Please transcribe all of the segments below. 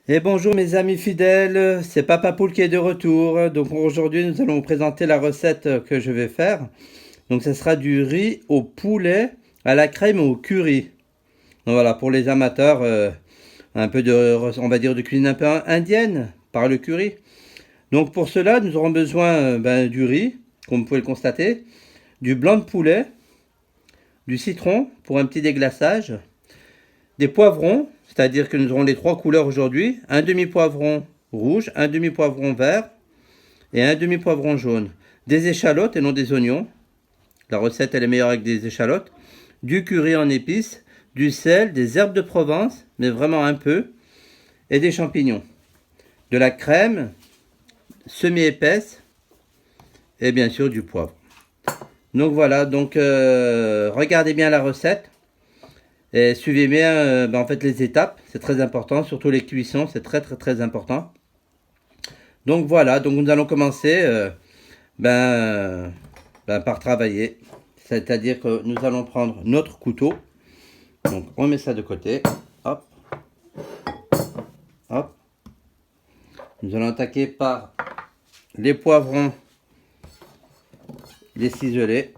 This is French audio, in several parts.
Et bonjour mes amis fidèles, c'est Papa Poule qui est de retour. Donc aujourd'hui nous allons vous présenter la recette que je vais faire. Donc ce sera du riz au poulet à la crème au curry. Donc voilà, pour les amateurs, un peu de, on va dire, de cuisine un peu indienne par le curry. Donc pour cela nous aurons besoin du riz, comme vous pouvez le constater, du blanc de poulet, du citron pour un petit déglaçage, des poivrons, c'est-à-dire que nous aurons les trois couleurs aujourd'hui, un demi-poivron rouge, un demi-poivron vert et un demi-poivron jaune, des échalotes et non des oignons, la recette elle est meilleure avec des échalotes, du curry en épices, du sel, des herbes de Provence, mais vraiment un peu, et des champignons, de la crème semi-épaisse et bien sûr du poivre. Donc voilà, regardez bien la recette. Et suivez bien en fait les étapes, c'est très important, surtout les cuissons, c'est très important. Donc voilà, donc nous allons commencer par travailler. C'est-à-dire que nous allons prendre notre couteau. Donc on met ça de côté. Hop, hop. Nous allons attaquer par les poivrons, les ciselés.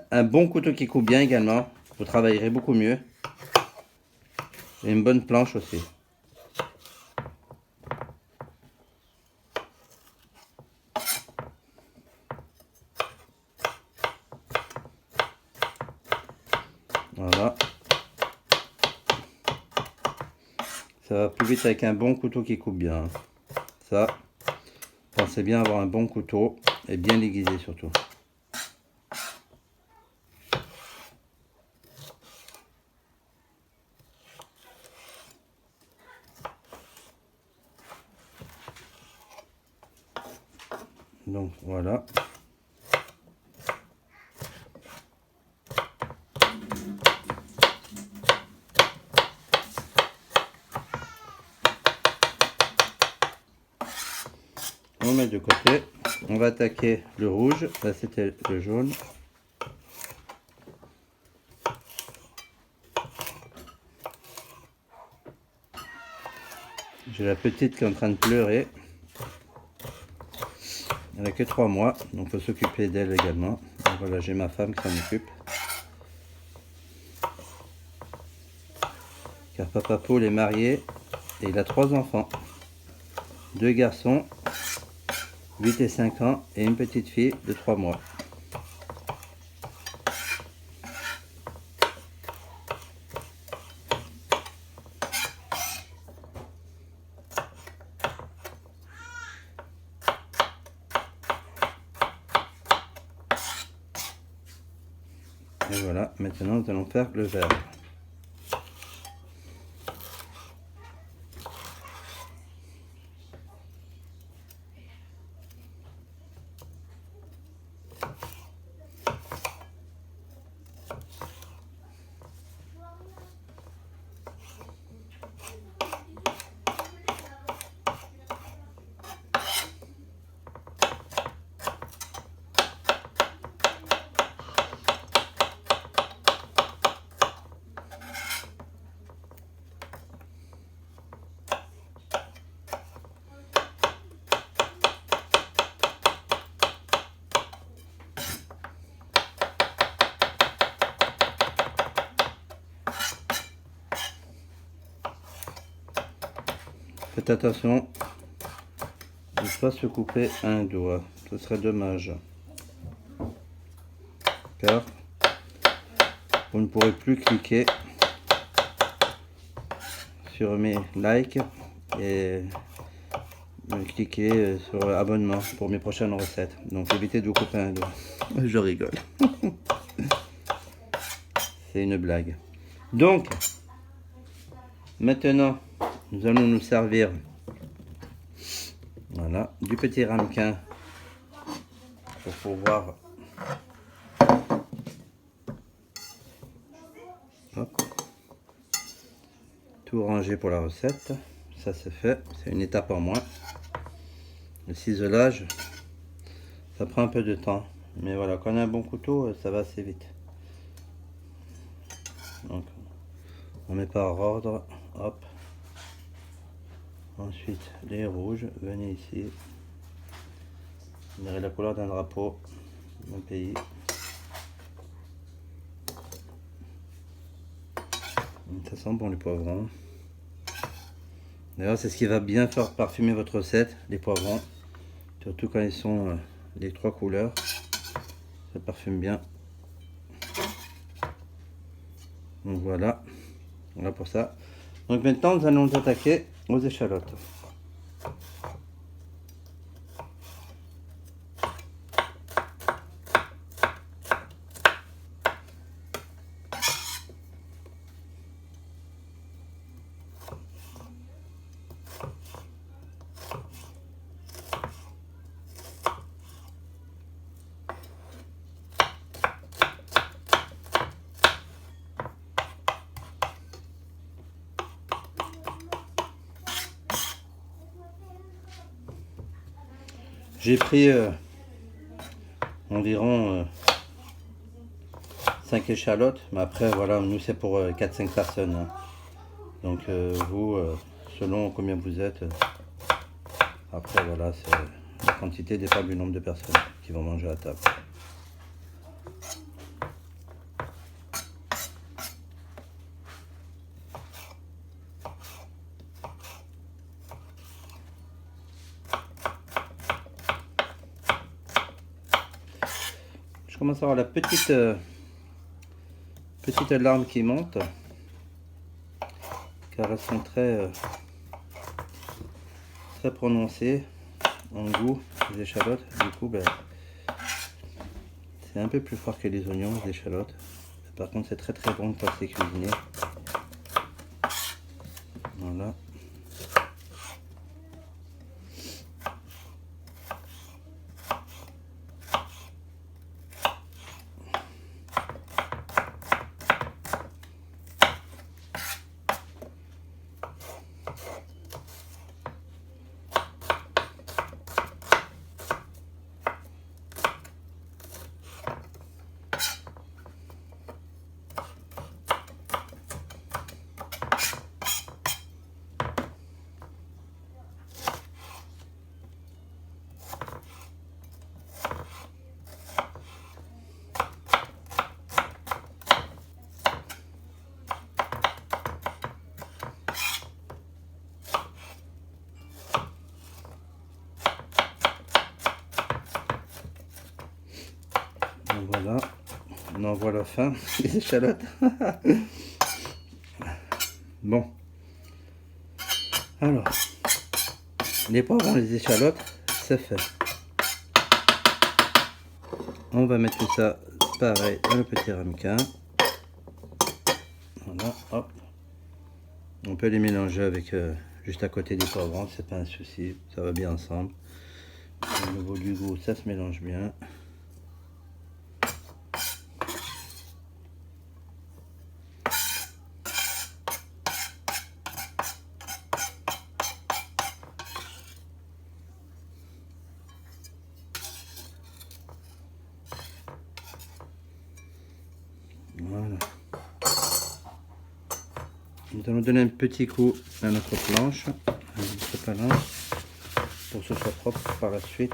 Un bon couteau qui coupe bien également. Vous travaillerez beaucoup mieux. Et une bonne planche aussi. Voilà. Ça va plus vite avec un bon couteau qui coupe bien. Ça, pensez bien avoir un bon couteau et bien l'aiguiser surtout. Donc voilà. On met de côté. On va attaquer le rouge. Là c'était le jaune. J'ai la petite qui est en train de pleurer. Elle n'a que 3 mois, donc il faut s'occuper d'elle également. Donc voilà, j'ai ma femme qui s'en occupe. Car Papa Paul est marié et il a 3 enfants. 2 garçons, 8 et 5 ans, et une petite fille de 3 mois. Et voilà, maintenant nous allons faire le vert. Faites attention de ne pas se couper un doigt, ce serait dommage. Car vous ne pourrez plus cliquer sur mes likes et cliquer sur abonnement pour mes prochaines recettes. Donc évitez de vous couper un doigt. Je rigole. C'est une blague. Donc, maintenant, nous allons nous servir voilà, du petit ramequin pour pouvoir hop, tout ranger pour la recette. Ça c'est fait, c'est une étape en moins. Le ciselage, ça prend un peu de temps, mais voilà, quand on a un bon couteau, ça va assez vite. Donc, on met par ordre, hop. Ensuite, les rouges, venez ici. Vous verrez la couleur d'un drapeau d'un pays. Ça sent bon les poivrons. D'ailleurs, c'est ce qui va bien faire parfumer votre recette, les poivrons. Surtout quand ils sont les 3 couleurs. Ça parfume bien. Donc voilà. Voilà pour ça. Donc maintenant, nous allons nous attaquer aux échalotes. J'ai pris environ 5 échalotes, mais après voilà, nous c'est pour 4-5 personnes. Hein. Donc vous, selon combien vous êtes, après voilà, la quantité dépend du nombre de personnes qui vont manger à table. Je commence à avoir la petite larme qui monte, car elles sont très prononcées en goût, les échalotes. Du coup, ben, c'est un peu plus fort que les oignons, les échalotes. Par contre, c'est très bon quand c'est cuisiné. Voilà. Voilà, on en voit la fin, les échalotes. Bon, alors, les poivrons, les échalotes, c'est fait. On va mettre tout ça pareil dans le petit ramequin. Voilà, hop. On peut les mélanger avec juste à côté des poivrons, c'est pas un souci, ça va bien ensemble. Au niveau du goût, ça se mélange bien. Voilà. Nous allons donner un petit coup à notre planche, à notre planche, pour que ce soit propre par la suite.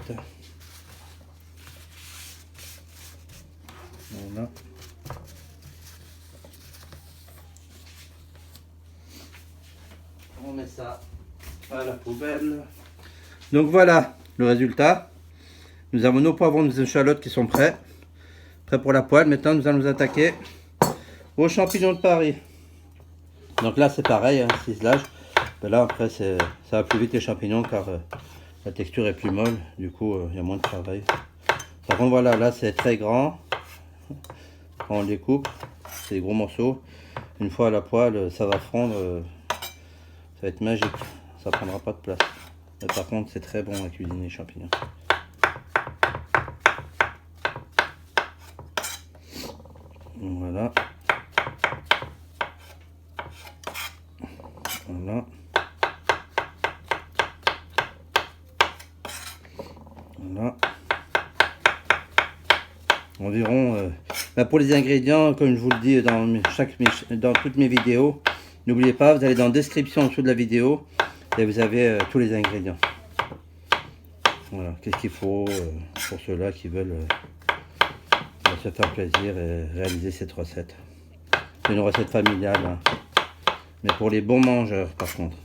Voilà. On met ça à la poubelle. Donc voilà le résultat. Nous avons nos poivrons, nos échalotes qui sont prêts pour la poêle. Maintenant, nous allons nous attaquer aux champignons de Paris. Donc là, c'est pareil, hein, ciselage. Ben là, après, ça va plus vite les champignons car la texture est plus molle. Du coup, il y a moins de travail. Par contre, voilà, là, c'est très grand. Quand on les coupe, c'est des gros morceaux. Une fois à la poêle, ça va fondre. Ça va être magique. Ça prendra pas de place. Mais par contre, c'est très bon à cuisiner les champignons. Voilà. Voilà. Voilà. Environ, pour les ingrédients, comme je vous le dis dans toutes mes vidéos, n'oubliez pas, vous allez dans la description en dessous de la vidéo, Et vous avez tous les ingrédients. Voilà, qu'est-ce qu'il faut pour ceux-là qui veulent se faire plaisir et réaliser cette recette. C'est une recette familiale, hein. Mais pour les bons mangeurs par contre.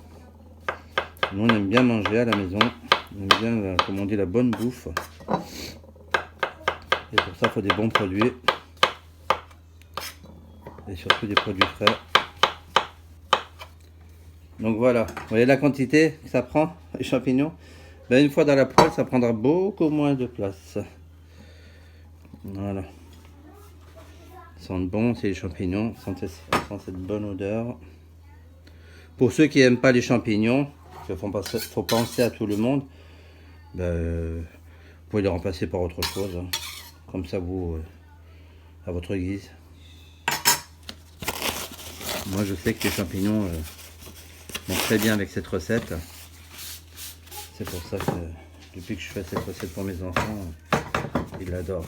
Nous on aime bien manger à la maison, on aime bien, comme on dit, la bonne bouffe. Et pour ça il faut des bons produits. Et surtout des produits frais. Donc voilà, vous voyez la quantité que ça prend, les champignons. Ben, une fois dans la poêle, ça prendra beaucoup moins de place. Voilà. Ils sentent bon, c'est les champignons, sentent cette bonne odeur. Pour ceux qui n'aiment pas les champignons, il faut penser à tout le monde, ben, vous pouvez les remplacer par autre chose. Hein. Comme ça, vous, à votre guise. Moi, je sais que les champignons vont très bien avec cette recette. C'est pour ça que depuis que je fais cette recette pour mes enfants, ils l'adorent.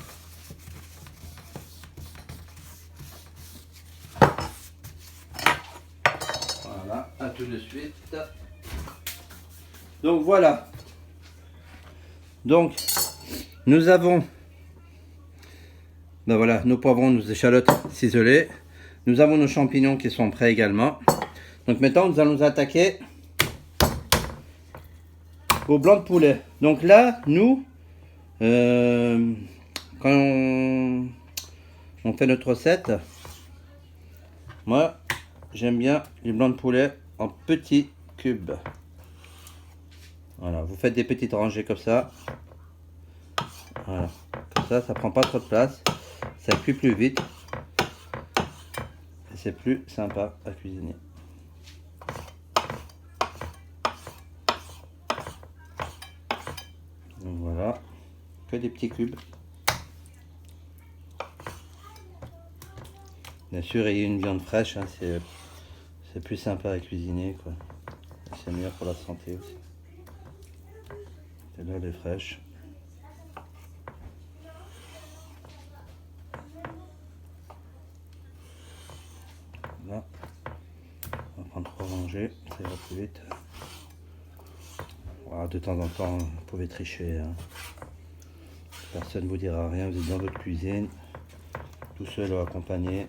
Voilà, à tout de suite. Donc voilà. Donc nous avons, ben voilà, nos poivrons, nos échalotes ciselées. Nous avons nos champignons qui sont prêts également. Donc maintenant nous allons nous attaquer au blanc de poulet. Donc là, nous, quand on fait notre recette, moi j'aime bien les blancs de poulet en petits cubes. Voilà, vous faites des petites rangées comme ça. Voilà, comme ça prend pas trop de place, ça cuit plus vite et c'est plus sympa à cuisiner. Donc voilà, que des petits cubes. Bien sûr, il y a une viande fraîche, hein, c'est plus sympa à cuisiner, quoi. C'est meilleur pour la santé aussi. Et là, elle est fraîche. Là, on va prendre 3 rangées, ça ira plus vite. Voilà, de temps en temps, vous pouvez tricher. Hein. Personne ne vous dira rien, vous êtes dans votre cuisine, tout seul ou accompagné.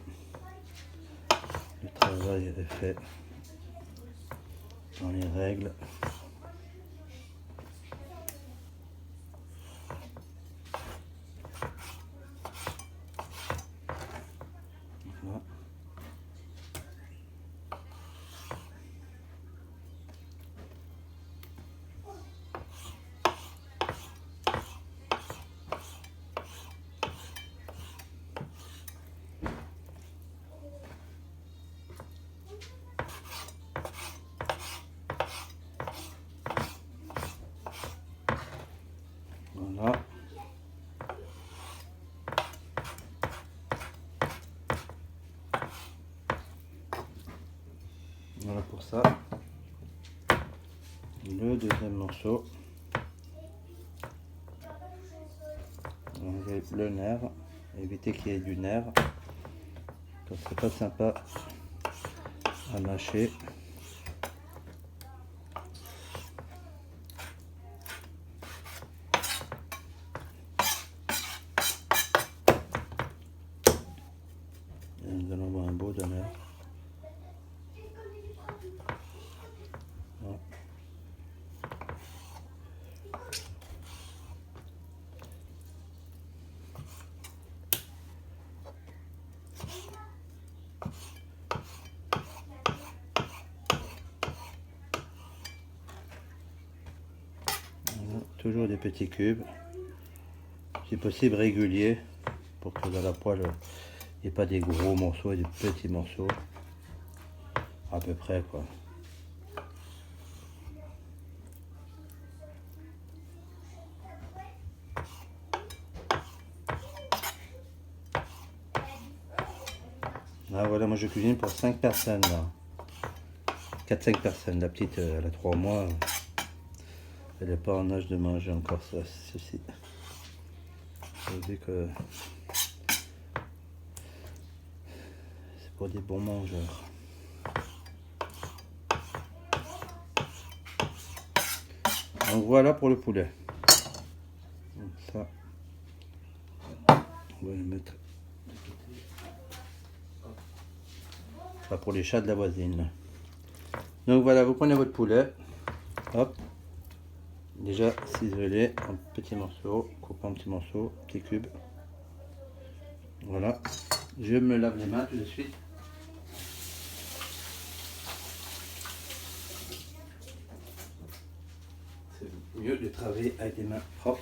Le travail est fait dans les règles. Voilà. Voilà. Voilà pour ça. Le deuxième morceau. Enlever le nerf. Éviter qu'il y ait du nerf. C'est pas sympa à mâcher. Et nous allons avoir un beau de nerf. Voilà. Toujours des petits cubes, si possible réguliers, pour que dans la poêle il n'y ait pas des gros morceaux et des petits morceaux, à peu près quoi. Ah voilà, moi je cuisine pour 5 personnes là. 4-5 personnes, la petite elle a 3 mois, elle n'est pas en âge de manger encore ça, ceci. Je dis que c'est pour des bons mangeurs. Donc voilà pour le poulet. Donc ça, on va le mettre. Ça pour les chats de la voisine. Donc voilà, vous prenez votre poulet. Hop. Déjà ciselé en petits morceaux, coupé en petits morceaux, petits cubes. Voilà. Je me lave les mains tout de suite. C'est mieux de travailler avec des mains propres.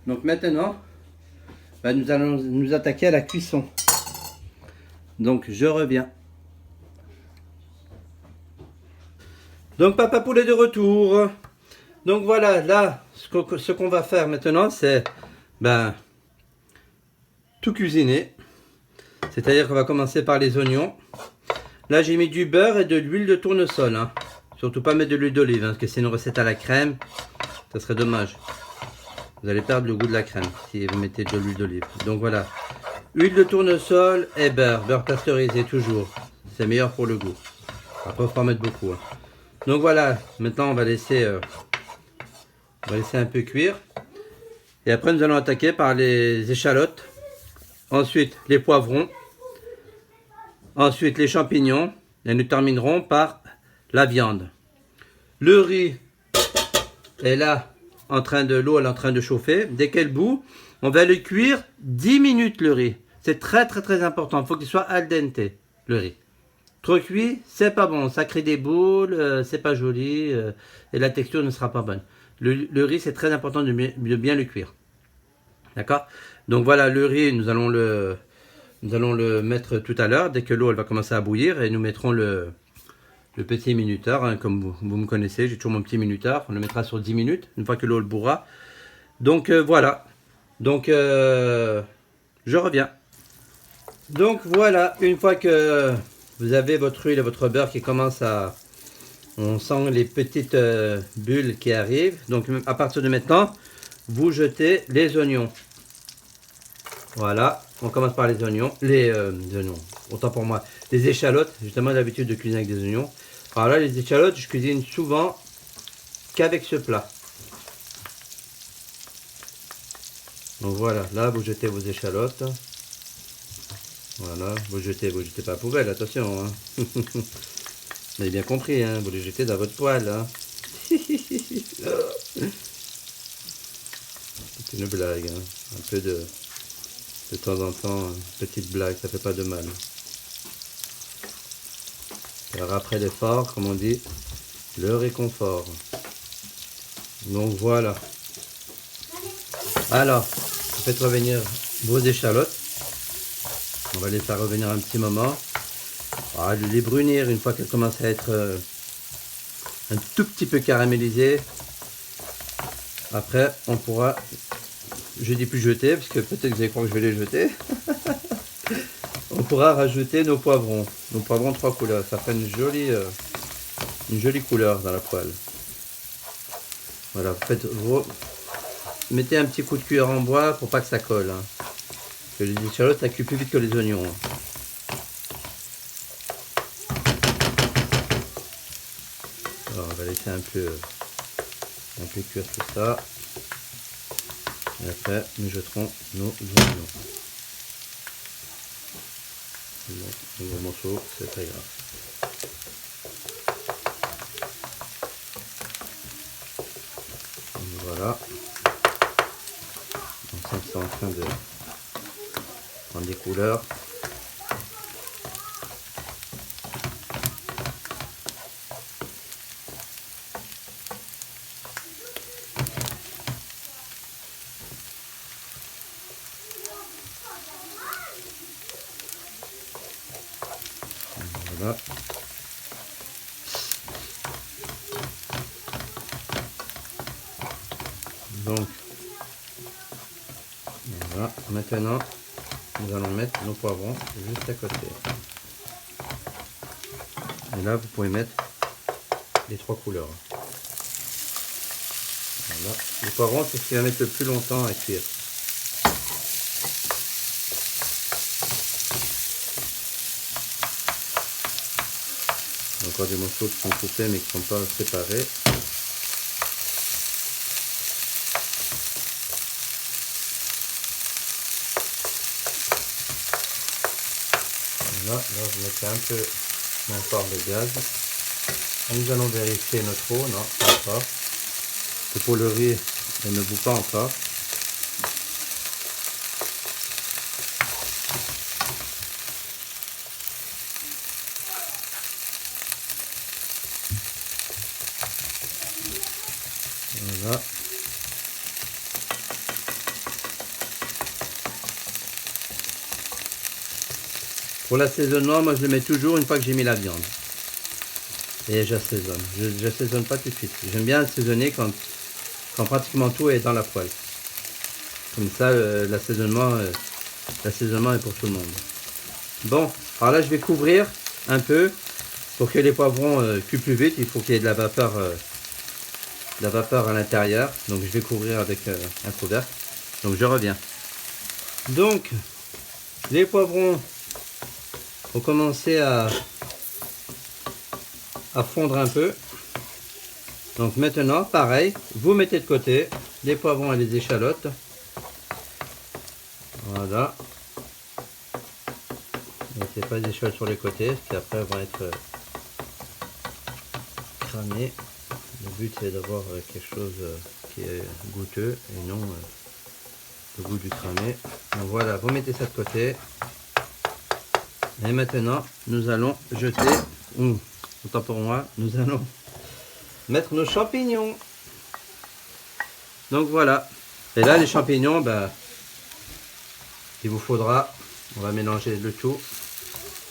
Donc maintenant, nous allons nous attaquer à la cuisson. Donc je reviens. Donc Papa Poulet de retour. Donc voilà, là, ce qu'on va faire maintenant, c'est tout cuisiner. C'est-à-dire qu'on va commencer par les oignons. Là, j'ai mis du beurre et de l'huile de tournesol. Hein. Surtout pas mettre de l'huile d'olive, hein, parce que c'est une recette à la crème. Ça serait dommage. Vous allez perdre le goût de la crème si vous mettez de l'huile d'olive. Donc voilà. Huile de tournesol et beurre. Beurre pasteurisé toujours. C'est meilleur pour le goût. Après, il faut pas mettre beaucoup. Hein. Donc voilà. Maintenant, on va laisser un peu cuire. Et après, nous allons attaquer par les échalotes. Ensuite, les poivrons. Ensuite, les champignons. Et nous terminerons par la viande. Le riz est là, l'eau est en train de chauffer. Dès qu'elle bout, on va le cuire 10 minutes le riz. C'est très très très important. Il faut qu'il soit al dente, le riz. Trop cuit, c'est pas bon. Ça crée des boules, c'est pas joli et la texture ne sera pas bonne. Le riz, c'est très important de bien le cuire. D'accord? Donc voilà, le riz, nous allons le mettre tout à l'heure. Dès que l'eau elle va commencer à bouillir et nous mettrons le petit minuteur. Hein, comme vous me connaissez, j'ai toujours mon petit minuteur. On le mettra sur 10 minutes, une fois que l'eau le bourra. Donc voilà. Donc je reviens. Donc voilà, une fois que vous avez votre huile et votre beurre qui commence à... On sent les petites bulles qui arrivent. Donc à partir de maintenant, vous jetez les oignons. Voilà, on commence par les oignons. Les oignons, autant pour moi. Les échalotes, j'ai tellement l'habitude de cuisiner avec des oignons. Alors là, les échalotes, je cuisine souvent qu'avec ce plat. Donc voilà, là vous jetez vos échalotes. Voilà, vous jetez pas à la poubelle, attention. Hein. Vous avez bien compris, hein, vous les jetez dans votre poêle. Hein. C'est une blague, hein. Un peu de temps en temps, une petite blague, ça fait pas de mal. Alors après l'effort, comme on dit, le réconfort. Donc voilà. Alors, vous faites revenir vos échalotes. On va les faire revenir un petit moment. On va les brunir une fois qu'elles commencent à être un tout petit peu caramélisées. Après, on pourra, je dis plus jeter, parce que peut-être que vous allez croire que je vais les jeter. On pourra rajouter nos poivrons. Nos poivrons 3 couleurs. Ça fait une jolie couleur dans la poêle. Voilà, mettez un petit coup de cuillère en bois pour pas que ça colle. Hein. Parce que les échalotes, ça cuit plus vite que les oignons. Hein. Alors, on va laisser un peu cuire tout ça. Et après, nous jeterons nos oignons. Un gros morceau, c'est très grave. Voilà. On sent que c'est en train de prendre des couleurs. Voilà. Donc, voilà. Maintenant, nous allons mettre nos poivrons juste à côté. Et là, vous pouvez mettre les 3 couleurs. Voilà. Les poivrons, c'est ce qui va mettre le plus longtemps à cuire. encore des morceaux qui sont coupés mais qui ne sont pas séparés. Voilà, là vous mettez un peu moins fort le gaz. Et nous allons vérifier notre eau, non, pas encore. Que pour le riz, elle ne bout pas encore. Voilà. Pour l'assaisonnement, moi je le mets toujours une fois que j'ai mis la viande. Et j'assaisonne. Je n'assaisonne pas tout de suite. J'aime bien assaisonner quand pratiquement tout est dans la poêle. Comme ça, l'assaisonnement est pour tout le monde. Bon, alors là je vais couvrir un peu pour que les poivrons cuisent plus vite. Il faut qu'il y ait de la vapeur à l'intérieur. Donc je vais couvrir avec un couvercle. Donc je reviens. Donc les poivrons ont commencé à fondre un peu. Donc maintenant, pareil, vous mettez de côté les poivrons et les échalotes. Voilà. Ne mettez pas les échalotes sur les côtés, parce qu'après elles vont être cramées. Le but c'est d'avoir quelque chose qui est goûteux et non le goût du cramé. Donc voilà, vous mettez ça de côté. Et maintenant, nous allons jeter, autant pour moi, nous allons mettre nos champignons. Donc voilà. Et là, les champignons, ben, il vous faudra, on va mélanger le tout.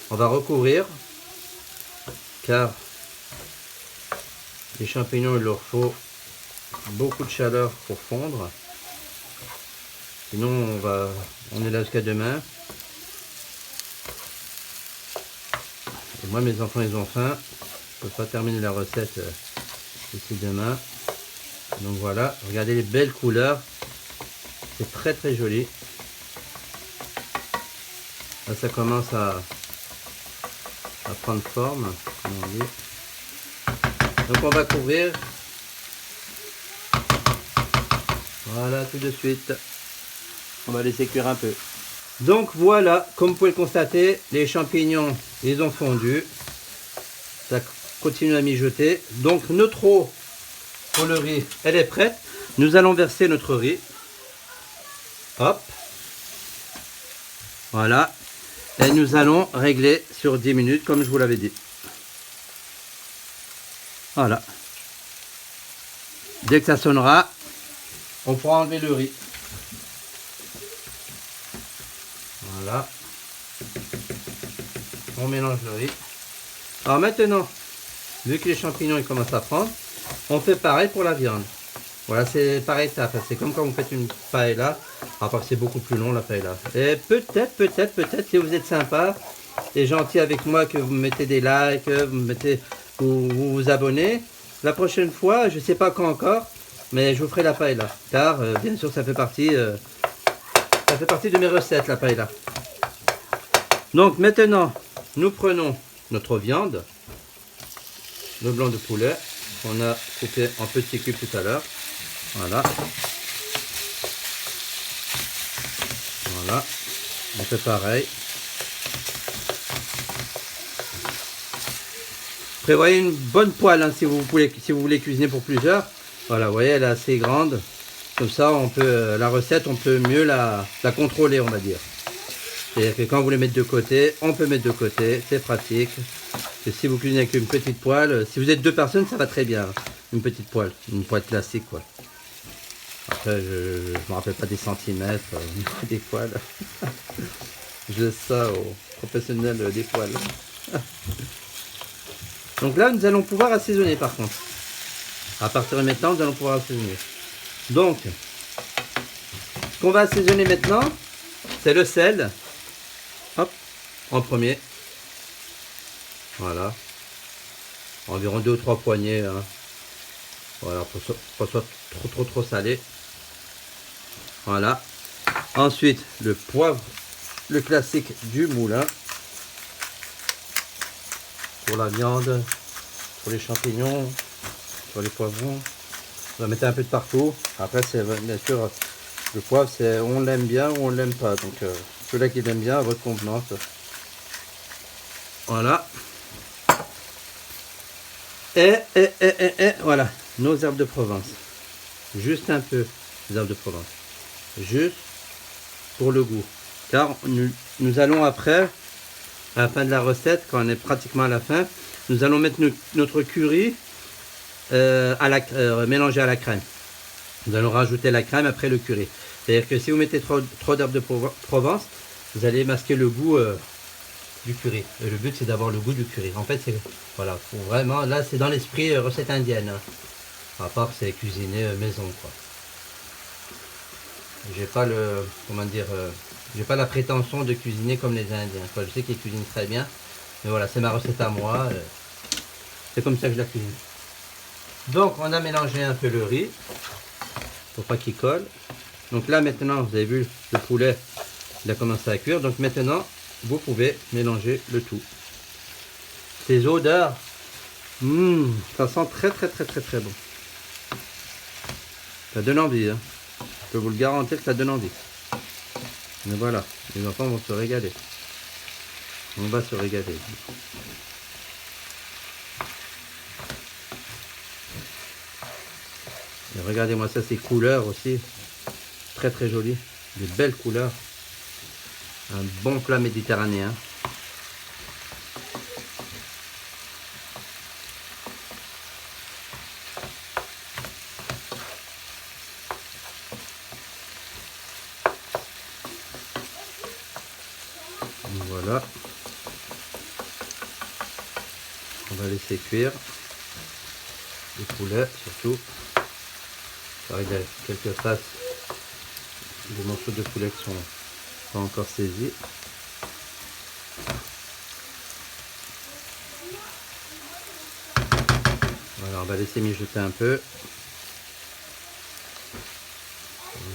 On va recouvrir, car les champignons, il leur faut beaucoup de chaleur pour fondre. Sinon, on est là jusqu'à demain. Et moi, mes enfants, ils ont faim. Je ne peux pas terminer la recette d'ici demain. Donc voilà, regardez les belles couleurs. C'est très très joli. Là, ça commence à prendre forme, comme on dit. Donc on va couvrir. Voilà, tout de suite. On va laisser cuire un peu. Donc voilà, comme vous pouvez le constater, les champignons, ils ont fondu. Ça continue à mijoter. Donc notre eau pour le riz, elle est prête. Nous allons verser notre riz. Hop. Voilà. Et nous allons régler sur 10 minutes, comme je vous l'avais dit. Voilà. Dès que ça sonnera, on pourra enlever le riz. Voilà. On mélange le riz. Alors maintenant, vu que les champignons ils commencent à prendre, on fait pareil pour la viande. Voilà, c'est par étapes. C'est comme quand vous faites une paella. À part que c'est beaucoup plus long la paella. Et peut-être, si vous êtes sympa et gentil avec moi, que vous mettez des likes, vous vous abonnez. La prochaine fois, je ne sais pas quand encore, mais je vous ferai la paella. Car, bien sûr, ça fait partie de mes recettes, la paella. Donc maintenant, nous prenons notre viande, le blanc de poulet, qu'on a coupé en petits cubes tout à l'heure. Voilà. Voilà. On fait pareil. Prévoyez une bonne poêle hein, si vous voulez cuisiner pour plusieurs. Voilà, vous voyez, elle est assez grande. Comme ça, on peut la recette, on peut mieux la contrôler, on va dire. C'est-à-dire que quand vous voulez mettre de côté, on peut mettre de côté, c'est pratique. Et si vous cuisinez avec une petite poêle, si vous êtes 2 personnes, ça va très bien. Une petite poêle, une poêle classique, quoi. Après, je ne me rappelle pas des centimètres au niveau des poêles. Je laisse ça aux professionnels des poêles. Donc là, nous allons pouvoir assaisonner par contre. À partir de maintenant, nous allons pouvoir assaisonner. Donc, ce qu'on va assaisonner maintenant, c'est le sel. Hop, en premier. Voilà. Environ 2 ou 3 poignées. Hein. Voilà, pour que ce soit trop salé. Voilà. Ensuite, le poivre, le classique du moulin. Pour la viande, pour les champignons, pour les poivrons. On va mettre un peu de partout. Après, c'est bien sûr, le poivre, c'est on l'aime bien ou on l'aime pas. Donc, ceux-là qui l'aiment bien, à votre convenance. Voilà. Et voilà, nos herbes de Provence. Juste un peu des herbes de Provence. Juste pour le goût. Car nous allons après, à la fin de la recette, quand on est pratiquement à la fin, nous allons mettre notre curry mélangé à la crème. Nous allons rajouter la crème après le curry. C'est-à-dire que si vous mettez trop d'herbes de Provence, vous allez masquer le goût du curry. Et le but c'est d'avoir le goût du curry. En fait, c'est voilà, vraiment là c'est dans l'esprit recette indienne. Hein. À part que c'est cuisiné maison quoi. J'ai pas le comment dire, j'ai pas la prétention de cuisiner comme les Indiens. Quoi. Je sais qu'ils cuisinent très bien, mais voilà, c'est ma recette à moi. C'est comme ça que je la cuisine. Donc on a mélangé un peu le riz pour pas qu'il colle. Donc là maintenant, vous avez vu le poulet, il a commencé à cuire. Donc maintenant, vous pouvez mélanger le tout. Ces odeurs, ça sent très bon. Ça donne envie, hein. Je peux vous le garantir que ça donne envie. Mais voilà, les enfants vont se régaler. On va se régaler. Et regardez-moi ça, ces couleurs aussi. Très jolies. Des belles couleurs. Un bon plat méditerranéen. Voilà. On va laisser cuire le poulet surtout. Il y a quelques faces de morceaux de poulet qui sont pas encore saisis. Voilà, on va laisser mijoter un peu.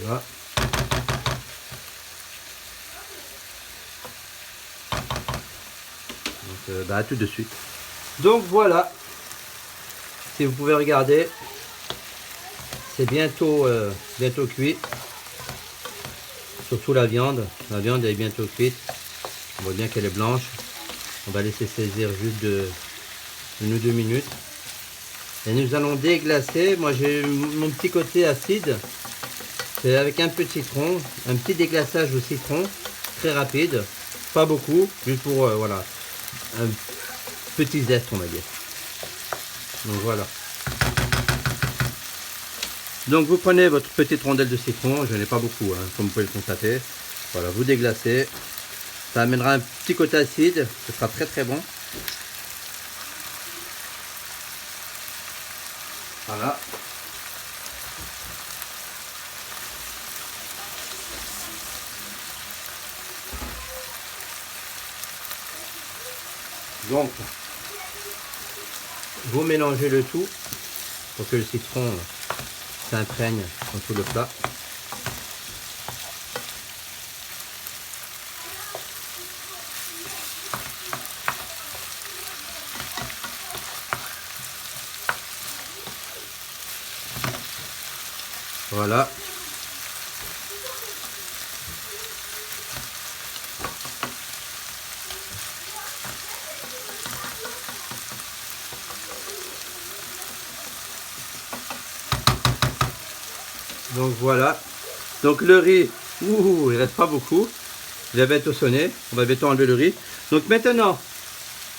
Voilà. Donc, à tout de suite. Donc voilà, si vous pouvez regarder, c'est bientôt cuit. Surtout la viande est bientôt cuite. On voit bien qu'elle est blanche. On va laisser saisir juste de 1 ou 2 minutes. Et nous allons déglacer. Moi j'ai mon petit côté acide. C'est avec un peu de citron, un petit déglaçage au citron, très rapide, pas beaucoup, juste pour voilà, un petit zeste on va dire. Donc voilà. Donc vous prenez votre petite rondelle de citron, je n'ai pas beaucoup, hein, comme vous pouvez le constater. Voilà, vous déglacez. Ça amènera un petit côté acide, ce sera très bon. Voilà. Donc, vous mélangez le tout pour que le citron s'imprègne dans tout le plat. Voilà. Donc voilà. Donc le riz, il reste pas beaucoup. Il va bientôt sonner. On va bientôt enlever le riz. Donc maintenant,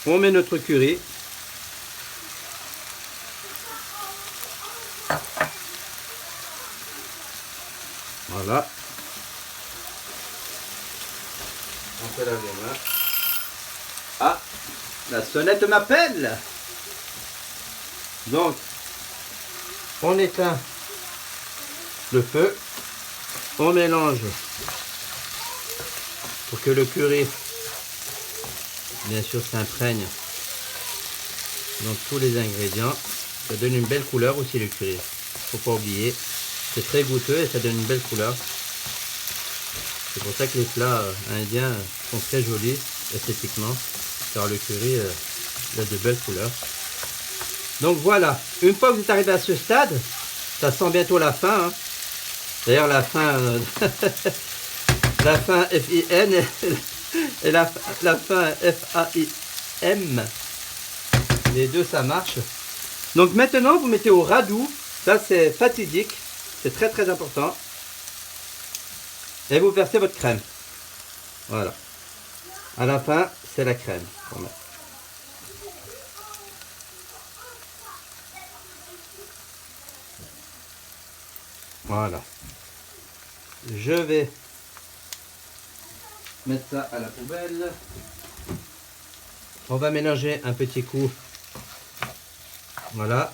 on met notre curry. Voilà. On se lave les mains. Ah, la sonnette m'appelle. Donc, on éteint le feu. On mélange pour que le curry, bien sûr, s'imprègne dans tous les ingrédients. Ça donne une belle couleur aussi le curry. Faut pas oublier. C'est très goûteux et ça donne une belle couleur. C'est pour ça que les plats indiens sont très jolis esthétiquement, car le curry a de belles couleurs. Donc voilà, une fois que vous êtes arrivé à ce stade, ça sent bientôt la fin. Hein. D'ailleurs la fin, la fin F-I-N et la fin F-A-I-M. Les deux ça marche. Donc maintenant vous mettez au radoux, ça c'est fatidique, c'est très très important. Et vous versez votre crème. Voilà. À la fin, c'est la crème. Voilà. Je vais mettre ça à la poubelle. On va mélanger un petit coup. Voilà.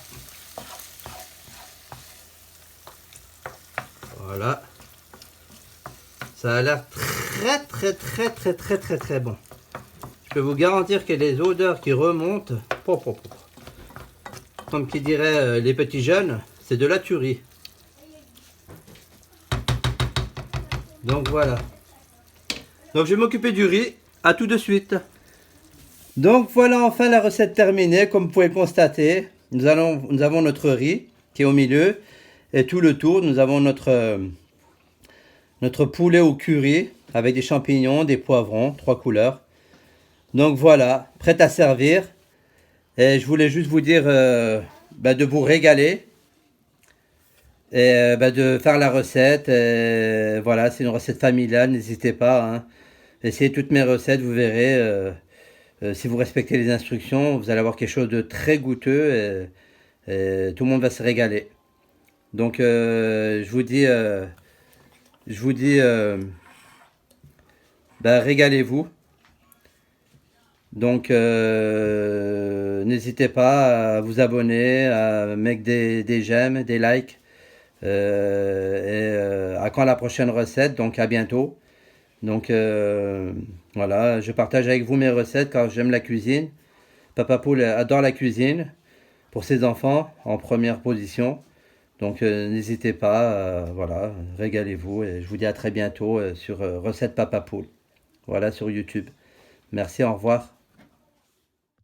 Voilà. Ça a l'air très bon. Je peux vous garantir que les odeurs qui remontent, comme qui dirait les petits jeunes, c'est de la tuerie. Donc voilà. Donc je vais m'occuper du riz. À tout de suite. Donc voilà enfin la recette terminée. Comme vous pouvez le constater, nous avons notre riz qui est au milieu. Et tout le tour, nous avons notre poulet au curry avec des champignons, des poivrons, 3 couleurs. Donc voilà, prêt à servir. Et je voulais juste vous dire de vous régaler. Et de faire la recette. Et voilà, c'est une recette familiale, n'hésitez pas. Hein. Essayez toutes mes recettes, vous verrez. Si vous respectez les instructions, vous allez avoir quelque chose de très goûteux et tout le monde va se régaler. Donc je vous dis régalez-vous. Donc n'hésitez pas à vous abonner, à mettre des j'aime, des likes. À quand la prochaine recette, donc à bientôt. Donc voilà, je partage avec vous mes recettes car j'aime la cuisine. Papa Poule adore la cuisine pour ses enfants en première position. Donc n'hésitez pas, voilà, régalez-vous et je vous dis à très bientôt sur Recette Papa Poule. Voilà sur YouTube. Merci, au revoir.